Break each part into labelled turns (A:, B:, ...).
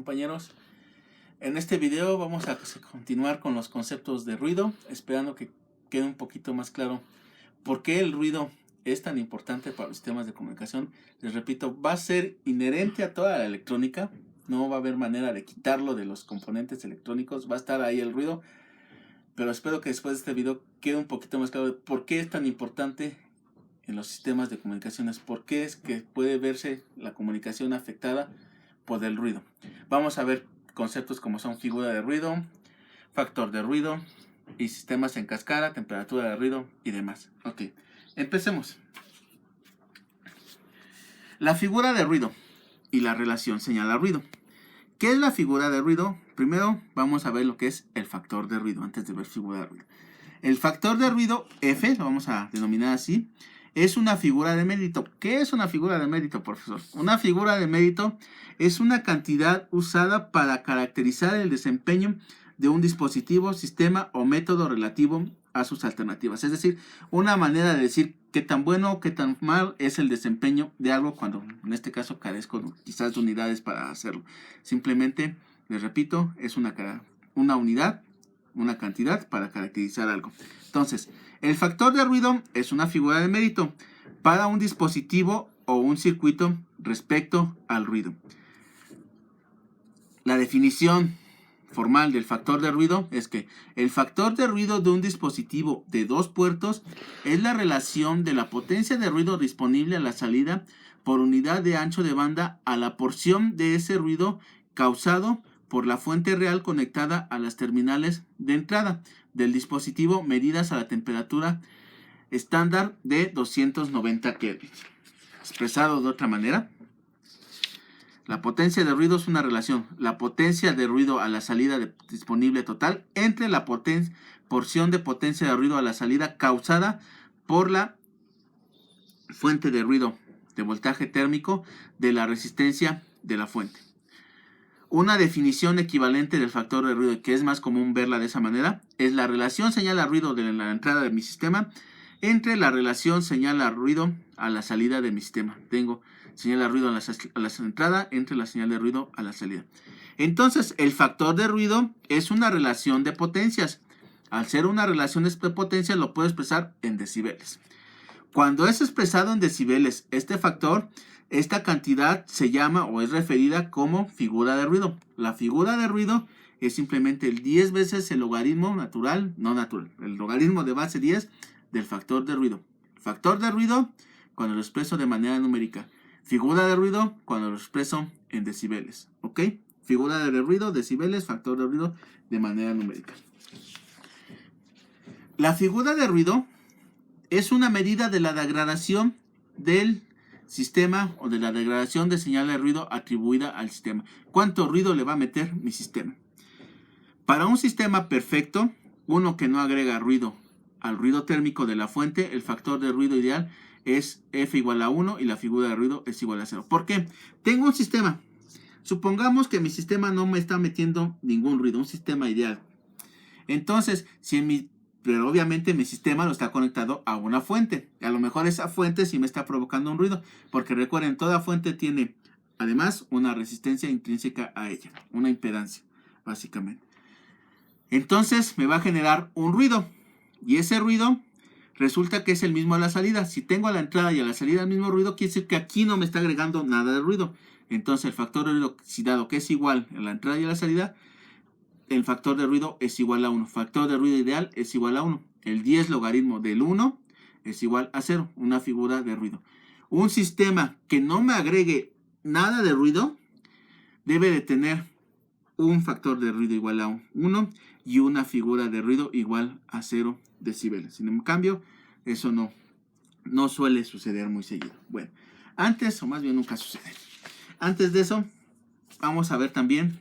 A: compañeros? En este video vamos a continuar con los conceptos de ruido, esperando que quede un poquito más claro por qué el ruido es tan importante para los sistemas de comunicación. Les repito, va a ser inherente a toda la electrónica, no va a haber manera de quitarlo de los componentes electrónicos, va a estar ahí el ruido, pero espero que después de este video quede un poquito más claro de por qué es tan importante en los sistemas de comunicaciones, por qué es que puede verse la comunicación afectada por el ruido. Vamos a ver conceptos como son figura de ruido, factor de ruido y sistemas en cascada, temperatura de ruido y demás. Ok, empecemos. La figura de ruido y la relación señal-ruido. ¿Qué es la figura de ruido? Primero vamos a ver lo que es el factor de ruido antes de ver figura de ruido. El factor de ruido F, lo vamos a denominar así, es una figura de mérito. ¿Qué es una figura de mérito, profesor? Una figura de mérito es una cantidad usada para caracterizar el desempeño de un dispositivo, sistema o método relativo a sus alternativas. Es decir, una manera de decir qué tan bueno o qué tan mal es el desempeño de algo cuando en este caso carezco quizás de unidades para hacerlo. Simplemente, les repito, es una unidad, una cantidad para caracterizar algo. Entonces, el factor de ruido es una figura de mérito para un dispositivo o un circuito respecto al ruido. La definición formal del factor de ruido es que el factor de ruido de un dispositivo de dos puertos es la relación de la potencia de ruido disponible a la salida por unidad de ancho de banda a la porción de ese ruido causado por la fuente real conectada a las terminales de entrada del dispositivo medidas a la temperatura estándar de 290 Kelvin. Expresado de otra manera, la potencia de ruido es una relación, la potencia de ruido a la salida disponible total entre la porción de potencia de ruido a la salida causada por la fuente de ruido de voltaje térmico de la resistencia de la fuente. Una definición equivalente del factor de ruido, que es más común verla de esa manera, es la relación señal a ruido de la entrada de mi sistema entre la relación señal a ruido a la salida de mi sistema. Tengo señal a ruido a la entrada entre la señal de ruido a la salida. Entonces, el factor de ruido es una relación de potencias. Al ser una relación de potencias, lo puedo expresar en decibeles. Cuando es expresado en decibeles este factor, esta cantidad se llama o es referida como figura de ruido. La figura de ruido es simplemente el 10 veces el logaritmo el logaritmo de base 10 del factor de ruido. Factor de ruido cuando lo expreso de manera numérica. Figura de ruido cuando lo expreso en decibeles. ¿Ok? Figura de ruido, decibeles, factor de ruido de manera numérica. La figura de ruido es una medida de la degradación del sistema o de la degradación de señal de ruido atribuida al sistema. ¿Cuánto ruido le va a meter mi sistema? Para un sistema perfecto, uno que no agrega ruido al ruido térmico de la fuente, el factor de ruido ideal es F igual a 1 y la figura de ruido es igual a 0. ¿Por qué? Tengo un sistema. Supongamos que mi sistema no me está metiendo ningún ruido, un sistema ideal. Entonces, pero obviamente mi sistema lo está conectado a una fuente. A lo mejor esa fuente sí me está provocando un ruido. Porque recuerden, toda fuente tiene además una resistencia intrínseca a ella. Una impedancia, básicamente. Entonces me va a generar un ruido. Y ese ruido resulta que es el mismo a la salida. Si tengo a la entrada y a la salida el mismo ruido, quiere decir que aquí no me está agregando nada de ruido. Entonces el factor de ruido, si dado que es igual a la entrada y a la salida, el factor de ruido es igual a 1. Factor de ruido ideal es igual a 1. El 10 logaritmo del 1 es igual a 0. Una figura de ruido. Un sistema que no me agregue nada de ruido debe de tener un factor de ruido igual a 1 y una figura de ruido igual a 0 decibeles. Sin cambio, eso no suele suceder muy seguido. Bueno, antes, o más bien nunca sucede. Antes de eso, vamos a ver también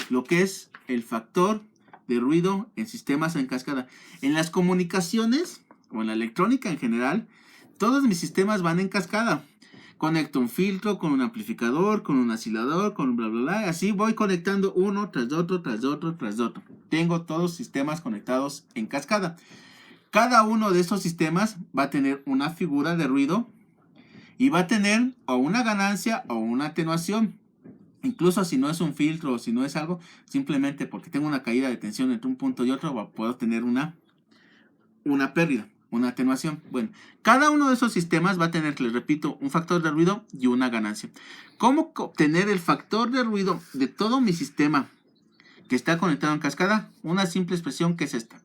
A: lo que es el factor de ruido en sistemas en cascada. En las comunicaciones o en la electrónica en general, todos mis sistemas van en cascada. Conecto un filtro con un amplificador, con un oscilador, con un bla bla bla. Así voy conectando uno tras otro, tras otro, tras otro. Tengo todos sistemas conectados en cascada. Cada uno de estos sistemas va a tener una figura de ruido y va a tener o una ganancia o una atenuación. Incluso si no es un filtro o si no es algo, simplemente porque tengo una caída de tensión entre un punto y otro, puedo tener una pérdida, una atenuación. Bueno, cada uno de esos sistemas va a tener, les repito, un factor de ruido y una ganancia. ¿Cómo obtener el factor de ruido de todo mi sistema que está conectado en cascada? Una simple expresión que es esta.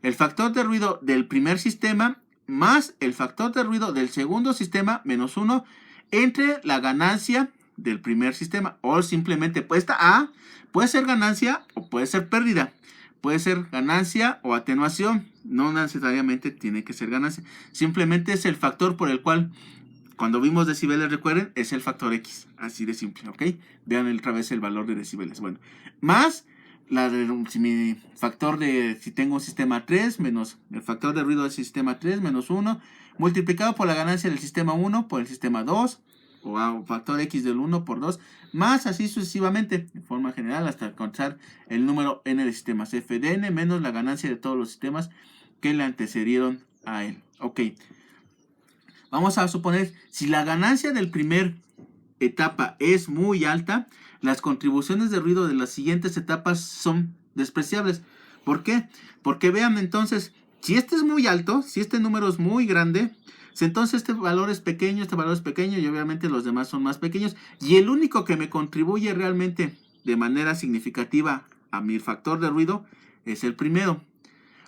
A: El factor de ruido del primer sistema más el factor de ruido del segundo sistema menos 1 entre la ganancia del primer sistema. O simplemente, pues esta A puede ser ganancia o puede ser pérdida. Puede ser ganancia o atenuación. No necesariamente tiene que ser ganancia. Simplemente es el factor por el cual, cuando vimos decibeles, recuerden, es el factor X. Así de simple, ¿ok? Vean otra vez el valor de decibeles. Bueno, más mi factor de, si tengo un sistema 3, menos el factor de ruido del sistema 3, menos 1, multiplicado por la ganancia del sistema 1 por el sistema 2, o factor X del 1 por 2, más así sucesivamente, de forma general, hasta alcanzar el número n de sistemas, f de n menos la ganancia de todos los sistemas que le antecedieron a él. Ok, vamos a suponer, si la ganancia del primer etapa es muy alta, las contribuciones de ruido de las siguientes etapas son despreciables. ¿Por qué? Porque vean entonces, si este es muy alto, si este número es muy grande, entonces este valor es pequeño y obviamente los demás son más pequeños. Y el único que me contribuye realmente de manera significativa a mi factor de ruido es el primero.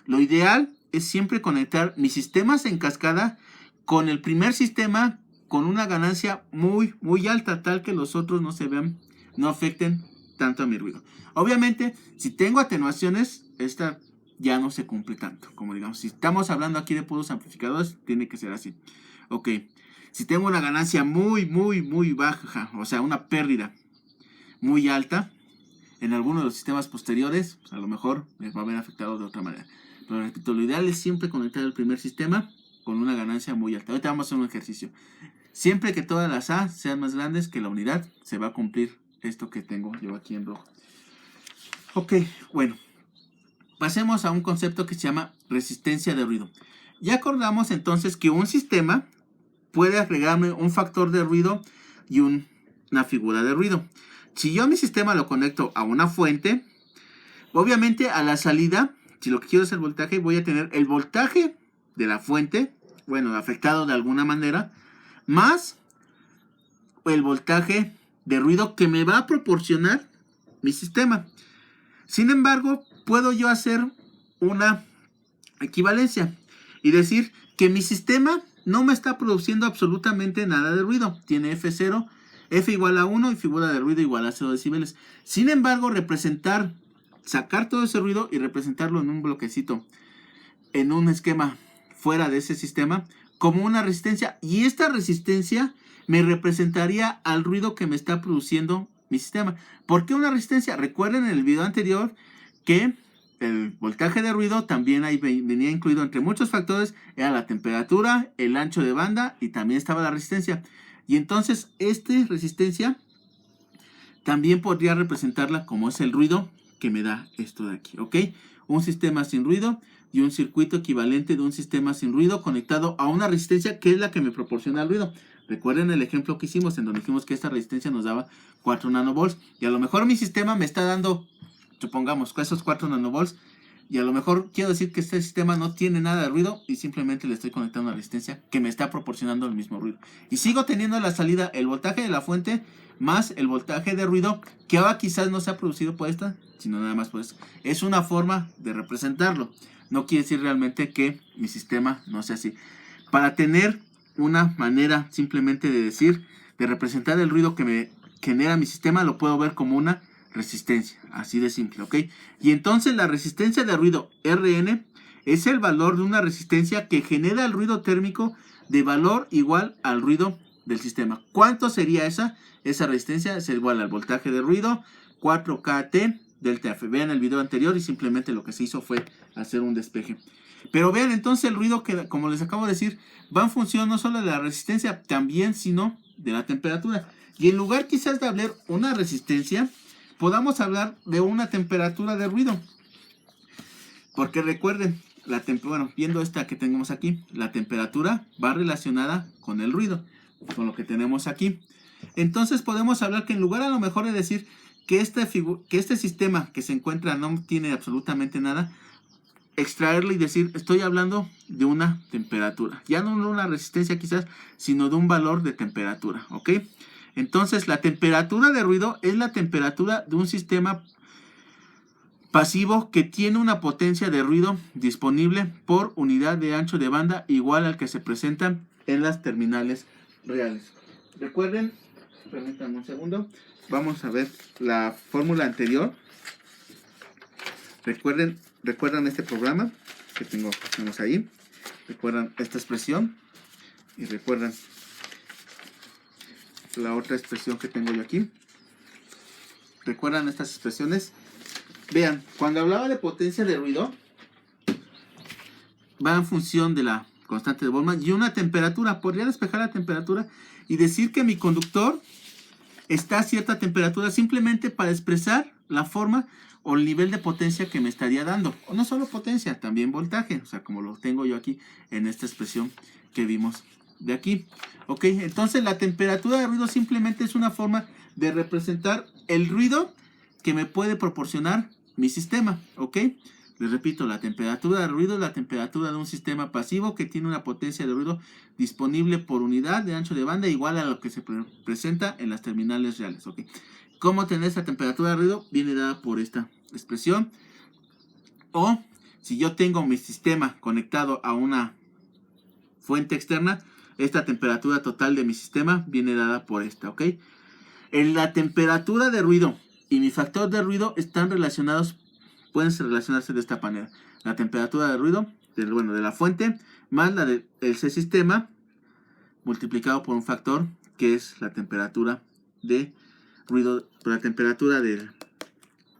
A: Lo ideal es siempre conectar mis sistemas en cascada con el primer sistema con una ganancia muy alta, tal que los otros no se vean, no afecten tanto a mi ruido. Obviamente, si tengo atenuaciones, esta ya no se cumple tanto. Como digamos, si estamos hablando aquí de puros amplificadores, tiene que ser así. Ok, si tengo una ganancia muy baja, o sea, una pérdida muy alta, en alguno de los sistemas posteriores, pues a lo mejor me va a haber afectado de otra manera. Pero repito, lo ideal es siempre conectar el primer sistema con una ganancia muy alta. Ahorita vamos a hacer un ejercicio. Siempre que todas las A sean más grandes que la unidad, se va a cumplir esto que tengo yo aquí en rojo. Ok, bueno. Pasemos a un concepto que se llama resistencia de ruido. Ya acordamos entonces que un sistema puede agregarme un factor de ruido y una figura de ruido. Si yo a mi sistema lo conecto a una fuente, obviamente a la salida, si lo que quiero es el voltaje, voy a tener el voltaje de la fuente, bueno, afectado de alguna manera, más el voltaje de ruido que me va a proporcionar mi sistema. Sin embargo, puedo yo hacer una equivalencia y decir que mi sistema no me está produciendo absolutamente nada de ruido. Tiene F0, F igual a 1 y figura de ruido igual a 0 decibeles. Sin embargo, sacar todo ese ruido y representarlo en un bloquecito, en un esquema fuera de ese sistema, como una resistencia. Y esta resistencia me representaría al ruido que me está produciendo mi sistema. ¿Por qué una resistencia? Recuerden en el video anterior que el voltaje de ruido también ahí venía incluido entre muchos factores. Era la temperatura, el ancho de banda y también estaba la resistencia. Y entonces esta resistencia también podría representarla como es el ruido que me da esto de aquí, ¿ok? Un sistema sin ruido y un circuito equivalente de un sistema sin ruido conectado a una resistencia que es la que me proporciona el ruido. Recuerden el ejemplo que hicimos en donde dijimos que esta resistencia nos daba 4 nanovolts y a lo mejor mi sistema me está dando, supongamos, esos 4 nanovolts y a lo mejor quiero decir que este sistema no tiene nada de ruido y simplemente le estoy conectando una resistencia que me está proporcionando el mismo ruido. Y sigo teniendo a la salida el voltaje de la fuente más el voltaje de ruido que ahora quizás no se ha producido por esta, sino nada más por eso. Es una forma de representarlo. No quiere decir realmente que mi sistema no sea así. Para tener una manera simplemente de decir, de representar el ruido que me genera mi sistema, lo puedo ver como una resistencia, así de simple, ¿ok? Y entonces la resistencia de ruido Rn es el valor de una resistencia que genera el ruido térmico de valor igual al ruido del sistema. ¿Cuánto sería esa? Esa resistencia es igual al voltaje de ruido, 4kT delta F. Vean el video anterior y simplemente lo que se hizo fue hacer un despeje. Pero vean entonces el ruido que, como les acabo de decir, va en función no solo de la resistencia, también sino de la temperatura. Y en lugar quizás de hablar una resistencia, podamos hablar de una temperatura de ruido. Porque recuerden, viendo esta que tenemos aquí, la temperatura va relacionada con el ruido, con lo que tenemos aquí. Entonces podemos hablar que en lugar a lo mejor de decir que este sistema que se encuentra no tiene absolutamente nada, extraerle y decir, estoy hablando de una temperatura, ya no de una resistencia quizás, sino de un valor de temperatura, ¿ok? Entonces la temperatura de ruido es la temperatura de un sistema pasivo que tiene una potencia de ruido disponible por unidad de ancho de banda igual al que se presenta en las terminales reales. Recuerden, permítanme un segundo, vamos a ver la fórmula anterior. Recuerdan este programa que tenemos ahí, recuerdan esta expresión y recuerdan la otra expresión que tengo yo aquí. Recuerdan estas expresiones. Vean, cuando hablaba de potencia de ruido, va en función de la constante de Boltzmann y una temperatura. Podría despejar la temperatura y decir que mi conductor está a cierta temperatura simplemente para expresar la forma o el nivel de potencia que me estaría dando. O no solo potencia, también voltaje. O sea, como lo tengo yo aquí en esta expresión que vimos de aquí. Ok, entonces la temperatura de ruido simplemente es una forma de representar el ruido que me puede proporcionar mi sistema. Ok, les repito, la temperatura de ruido es la temperatura de un sistema pasivo que tiene una potencia de ruido disponible por unidad de ancho de banda igual a lo que se presenta en las terminales reales. Ok, ¿cómo tener esa temperatura de ruido? Viene dada por esta expresión. O si yo tengo mi sistema conectado a una fuente externa, esta temperatura total de mi sistema viene dada por esta, ¿ok? En la temperatura de ruido y mi factor de ruido están relacionados, pueden relacionarse de esta manera. La temperatura de ruido, de la fuente, más la del sistema, multiplicado por un factor que es la temperatura de ruido, la temperatura del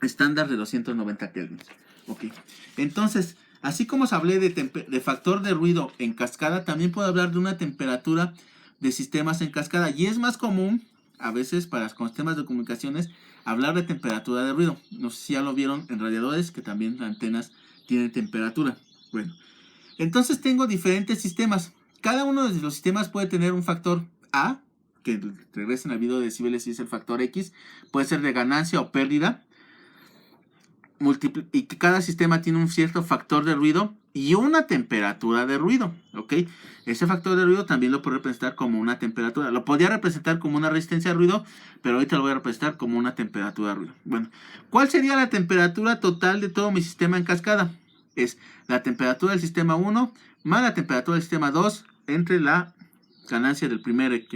A: estándar de 290 kelvin. Ok, entonces, así como os hablé de factor de ruido en cascada, también puedo hablar de una temperatura de sistemas en cascada. Y es más común, a veces, con sistemas de comunicaciones, hablar de temperatura de ruido. No sé si ya lo vieron en radiadores, que también las antenas tienen temperatura. Bueno, entonces tengo diferentes sistemas. Cada uno de los sistemas puede tener un factor A, que regresen al video de decibeles y es el factor X. Puede ser de ganancia o pérdida. Y que cada sistema tiene un cierto factor de ruido y una temperatura de ruido, ¿ok? Ese factor de ruido también lo puedo representar como una temperatura. Lo podría representar como una resistencia de ruido, pero ahorita lo voy a representar como una temperatura de ruido. Bueno, ¿cuál sería la temperatura total de todo mi sistema en cascada? Es la temperatura del sistema 1 más la temperatura del sistema 2 entre la ganancia del primer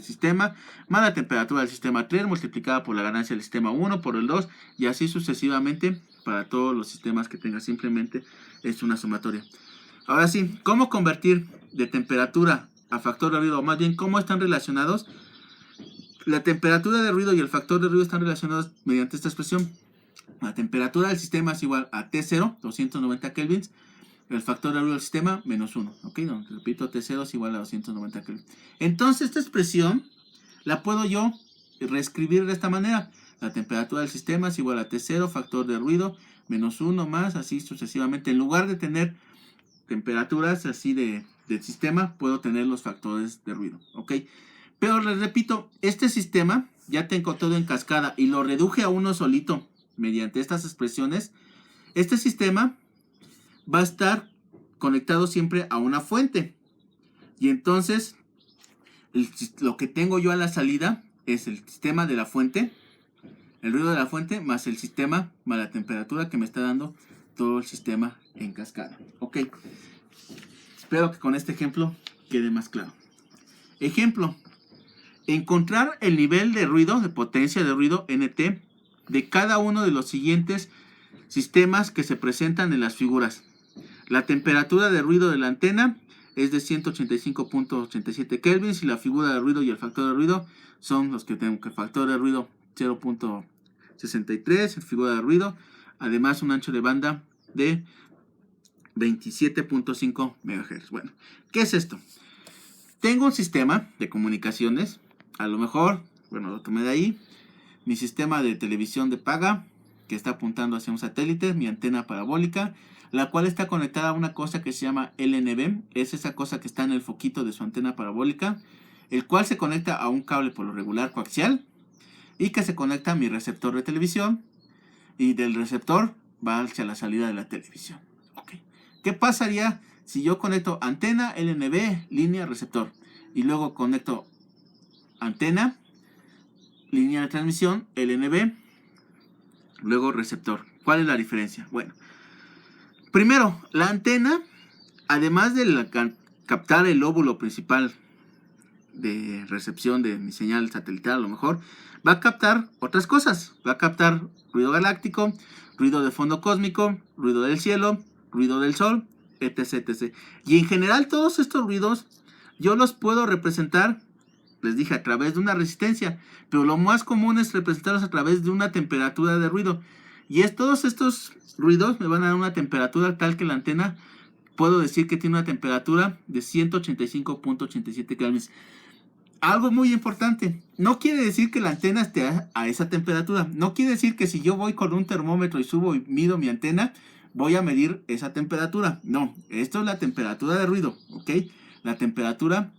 A: sistema, más la temperatura del sistema 3 multiplicada por la ganancia del sistema 1 por el 2 y así sucesivamente para todos los sistemas que tenga. Simplemente es una sumatoria. Ahora sí, ¿cómo convertir de temperatura a factor de ruido? O más bien, ¿cómo están relacionados? La temperatura de ruido y el factor de ruido están relacionados mediante esta expresión. La temperatura del sistema es igual a T0, 290 kelvins. El factor de ruido del sistema, menos 1. ¿Ok? Repito, T0 es igual a 290 kelvin. Entonces, esta expresión la puedo yo reescribir de esta manera. La temperatura del sistema es igual a T0, factor de ruido, menos 1 más, así sucesivamente. En lugar de tener temperaturas así del sistema, puedo tener los factores de ruido. ¿Ok? Pero les repito, este sistema ya tengo todo en cascada y lo reduje a uno solito mediante estas expresiones. Este sistema va a estar conectado siempre a una fuente. Y entonces, lo que tengo yo a la salida es el sistema de la fuente, el ruido de la fuente, más el sistema, más la temperatura que me está dando todo el sistema en cascada. Ok. Espero que con este ejemplo quede más claro. Ejemplo. Encontrar el nivel de ruido, de potencia de ruido, NT, de cada uno de los siguientes sistemas que se presentan en las figuras. La temperatura de ruido de la antena es de 185.87 kelvins y la figura de ruido y el factor de ruido son los que tengo. El factor de ruido 0.63, figura de ruido, además un ancho de banda de 27.5 MHz. Bueno, ¿qué es esto? Tengo un sistema de comunicaciones, a lo mejor, bueno, lo tomé de ahí, mi sistema de televisión de paga, que está apuntando hacia un satélite, mi antena parabólica, la cual está conectada a una cosa que se llama LNB, es esa cosa que está en el foquito de su antena parabólica. el cual se conecta a un cable por lo regular coaxial y que se conecta a mi receptor de televisión, y del receptor va hacia la salida de la televisión. Okay. ¿Qué pasaría si yo conecto antena, LNB, línea, receptor, y luego conecto antena, línea de transmisión, LNB, luego receptor? ¿Cuál es la diferencia? Bueno, primero, la antena, además de captar el lóbulo principal de recepción de mi señal satelital, a lo mejor, va a captar otras cosas. Va a captar ruido galáctico, ruido de fondo cósmico, ruido del cielo, ruido del sol, etc, etc. Y en general todos estos ruidos yo los puedo representar, les dije, a través de una resistencia, pero lo más común es representarlos a través de una temperatura de ruido. Y todos estos ruidos me van a dar una temperatura tal que la antena, puedo decir que tiene una temperatura de 185.87 kelvins. Algo muy importante, no quiere decir que la antena esté a esa temperatura. No quiere decir que si yo voy con un termómetro y subo y mido mi antena, voy a medir esa temperatura. No, esto es la temperatura de ruido, ¿ok? La temperatura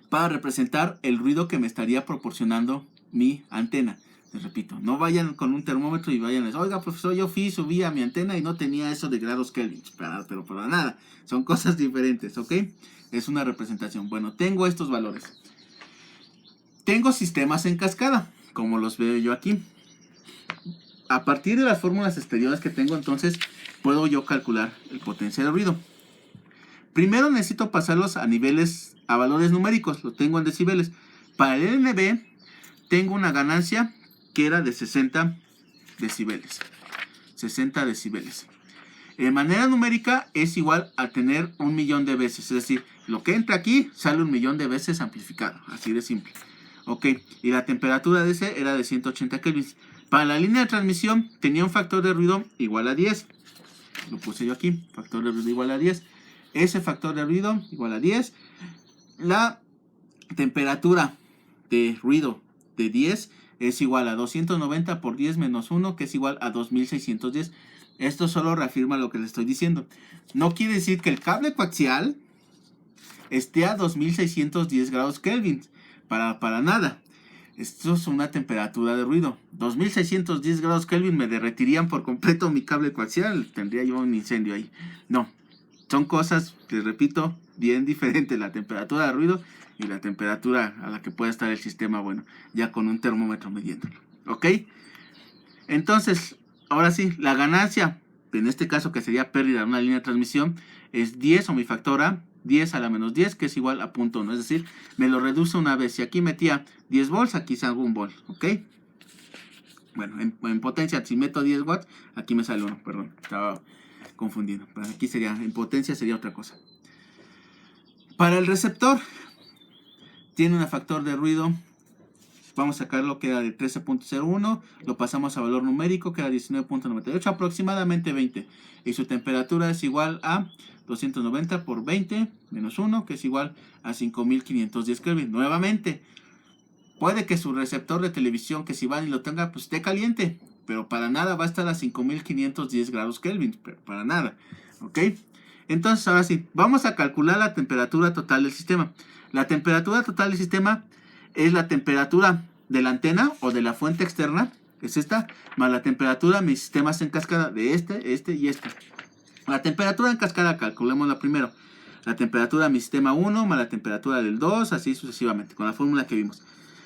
A: para representar el ruido que me estaría proporcionando mi antena. Les repito, no vayan con un termómetro y vayan a decir, oiga, profesor, yo subí a mi antena y no tenía eso de grados Kelvin. Pero para nada, son cosas diferentes, ¿ok? Es una representación. Bueno, tengo estos valores. Tengo sistemas en cascada, como los veo yo aquí. A partir de las fórmulas exteriores que tengo, entonces, puedo yo calcular el potencial de ruido. Primero necesito pasarlos a valores numéricos, lo tengo en decibeles. Para el LNB, tengo una ganancia que era de 60 decibeles. 60 decibeles. De manera numérica es igual a tener 1.000.000 de veces, es decir, lo que entra aquí sale 1.000.000 de veces amplificado, así de simple. Ok, y la temperatura de ese era de 180 kelvins. Para la línea de transmisión tenía un factor de ruido igual a 10. Lo puse yo aquí, factor de ruido igual a 10. Ese factor de ruido igual a 10. La temperatura de ruido de 10 es igual a 290 por 10 menos 1, que es igual a 2610. Esto solo reafirma lo que les estoy diciendo. No quiere decir que el cable coaxial esté a 2610 grados Kelvin. Para nada. Esto es una temperatura de ruido. 2610 grados Kelvin me derretirían por completo mi cable coaxial. Tendría yo un incendio ahí. No. Son cosas, les repito, bien diferentes. La temperatura de ruido y la temperatura a la que puede estar el sistema, bueno, ya con un termómetro midiéndolo. ¿Ok? Entonces, ahora sí, la ganancia, en este caso que sería pérdida de una línea de transmisión, es 10 o mi factor A, 10 a la menos 10, que es igual a 0.1. Es decir, me lo reduce una vez. Si aquí metía 10 volts, aquí salgo 1 volt. ¿Ok? Bueno, en potencia, si meto 10 watts, aquí me sale 1. Perdón, estaba confundido. Pero aquí sería, en potencia sería otra cosa. Para el receptor, tiene un factor de ruido. Vamos a sacarlo que era de 13.01, lo pasamos a valor numérico que era 19.98, aproximadamente 20. Y su temperatura es igual a 290 por 20 menos 1, que es igual a 5510 Kelvin. Nuevamente, puede que su receptor de televisión, que si van y lo tenga, pues esté caliente, pero para nada va a estar a 5510 grados Kelvin, pero para nada. ¿Ok? Entonces, ahora sí, vamos a calcular la temperatura total del sistema. La temperatura total del sistema es la temperatura de la antena o de la fuente externa, que es esta, más la temperatura de mis sistemas en cascada de este y este. La temperatura en cascada, calculémosla primero. La temperatura de mi sistema 1 más la temperatura del 2, así sucesivamente, con la fórmula que vimos.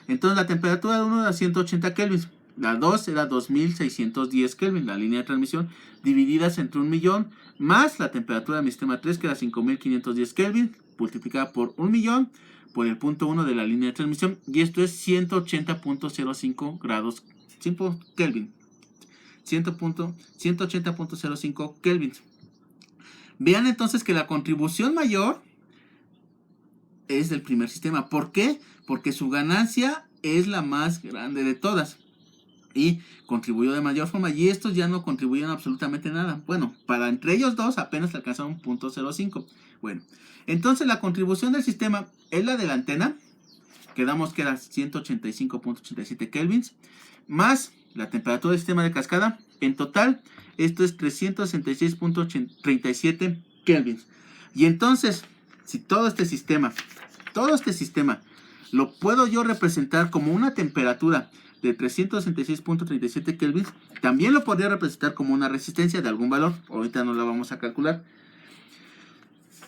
A: Entonces la temperatura de 1 era 180 kelvin, la 2 era 2610 kelvin, la línea de transmisión, divididas entre 1.000.000, más la temperatura de mi sistema 3, que era 5510 kelvin, multiplicada por 1.000.000, por el punto 1 de la línea de transmisión, y esto es 180.05 grados Kelvin. 180.05 Kelvin. Vean entonces que la contribución mayor es del primer sistema. ¿Por qué? Porque su ganancia es la más grande de todas y contribuyó de mayor forma, y estos ya no contribuyeron absolutamente nada. Bueno, para entre ellos dos apenas alcanzaron 0.05. Bueno, entonces la contribución del sistema es la de la antena, quedamos que era 185.87 kelvins, más la temperatura del sistema de cascada. En total, esto es 366.37 kelvins. Y entonces, si todo este sistema lo puedo yo representar como una temperatura de 366.37 Kelvin. También lo podría representar como una resistencia de algún valor. Ahorita no la vamos a calcular.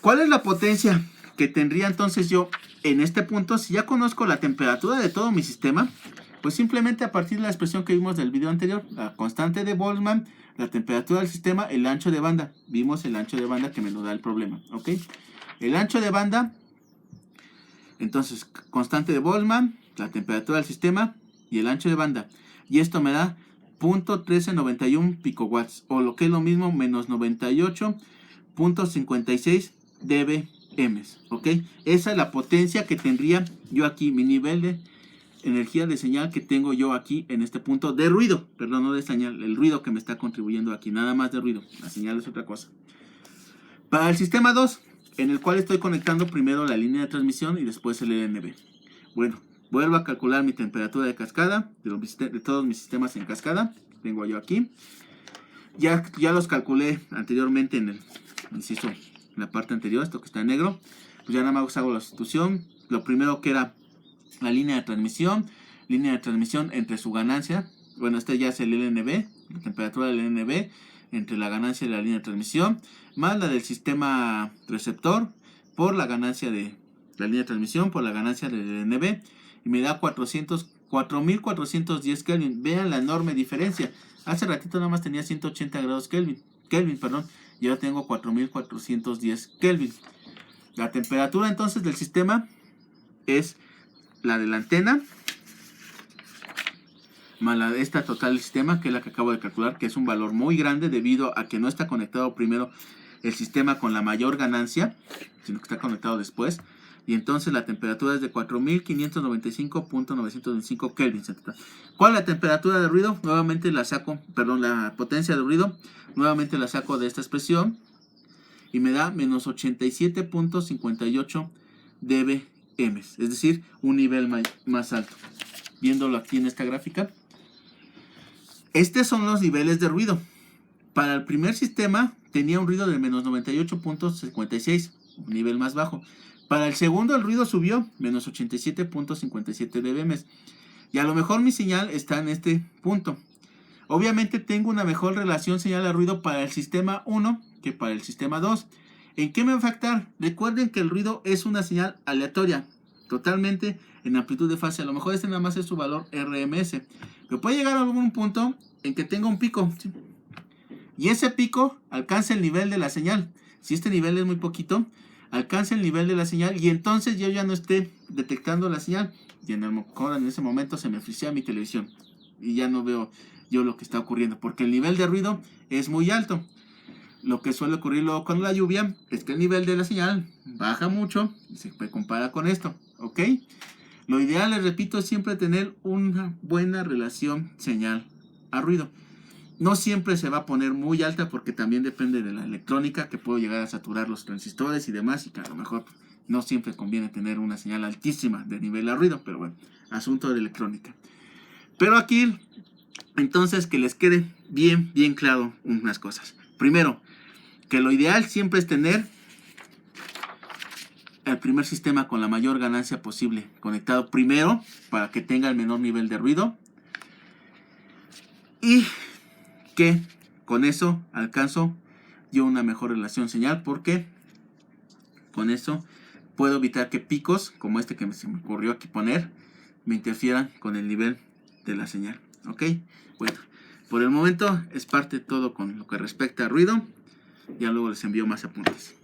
A: ¿Cuál es la potencia que tendría entonces yo en este punto? Si ya conozco la temperatura de todo mi sistema, pues simplemente a partir de la expresión que vimos del video anterior, la constante de Boltzmann, la temperatura del sistema, el ancho de banda. Vimos el ancho de banda que me lo da el problema, ¿ok? El ancho de banda, entonces, constante de Boltzmann, la temperatura del sistema y el ancho de banda. Y esto me da 0.1391 picowatts, o lo que es lo mismo, menos 98.56 dBm, ¿ok? Esa es la potencia que tendría yo aquí, mi nivel de energía de señal que tengo yo aquí en este punto de ruido, perdón, no de señal, el ruido que me está contribuyendo aquí, nada más de ruido, la señal es otra cosa. Para el sistema 2, en el cual estoy conectando primero la línea de transmisión y después el LNB. Bueno, vuelvo a calcular mi temperatura de cascada, de todos mis sistemas en cascada, tengo yo aquí. Ya los calculé anteriormente en el inciso, en la parte anterior, esto que está en negro. Pues ya nada más hago la sustitución. Lo primero que era la línea de transmisión entre su ganancia, bueno, este ya es el LNB, la temperatura del LNB, entre la ganancia de la línea de transmisión, más la del sistema receptor, por la ganancia de la línea de transmisión, por la ganancia del LNB, y me da 4.410 Kelvin. Vean la enorme diferencia. Hace ratito nada más tenía 180 grados Kelvin, y ahora tengo 4.410 Kelvin. La temperatura entonces del sistema es la de la antena más la de esta total del sistema, que es la que acabo de calcular, que es un valor muy grande debido a que no está conectado primero el sistema con la mayor ganancia, sino que está conectado después. Y entonces la temperatura es de 4.595.925 Kelvin. ¿Cuál es la temperatura de ruido? Nuevamente la saco, perdón, la potencia de ruido, nuevamente la saco de esta expresión y me da menos 87.58 dBm, es decir, un nivel más alto. Viéndolo aquí en esta gráfica, estos son los niveles de ruido. Para el primer sistema tenía un ruido de menos 98.56, un nivel más bajo. Para el segundo el ruido subió, menos 87.57 dBm. Y a lo mejor mi señal está en este punto. Obviamente tengo una mejor relación señal a ruido para el sistema 1 que para el sistema 2. ¿En qué me va a afectar? Recuerden que el ruido es una señal aleatoria, totalmente en amplitud de fase. A lo mejor este nada más es su valor RMS. Pero puede llegar a algún punto en que tenga un pico, ¿sí? Y ese pico alcanza el nivel de la señal. Si este nivel es muy poquito, alcanza el nivel de la señal y entonces yo ya no esté detectando la señal. Y en ese momento se me frisea mi televisión. Y ya no veo yo lo que está ocurriendo. Porque el nivel de ruido es muy alto. Lo que suele ocurrir luego con la lluvia es que el nivel de la señal baja mucho y se compara con esto, ¿ok? Lo ideal, les repito, es siempre tener una buena relación señal a ruido. No siempre se va a poner muy alta porque también depende de la electrónica, que puede llegar a saturar los transistores y demás, y que a lo mejor no siempre conviene tener una señal altísima de nivel a ruido, pero bueno, asunto de electrónica. Pero aquí, entonces, que les quede bien claro unas cosas. Primero, que lo ideal siempre es tener el primer sistema con la mayor ganancia posible conectado primero para que tenga el menor nivel de ruido y que con eso alcanzo yo una mejor relación señal, porque con eso puedo evitar que picos como este que se me ocurrió aquí poner me interfieran con el nivel de la señal, ¿ok? Bueno, por el momento es parte de todo con lo que respecta a ruido. Ya luego les envío más apuntes.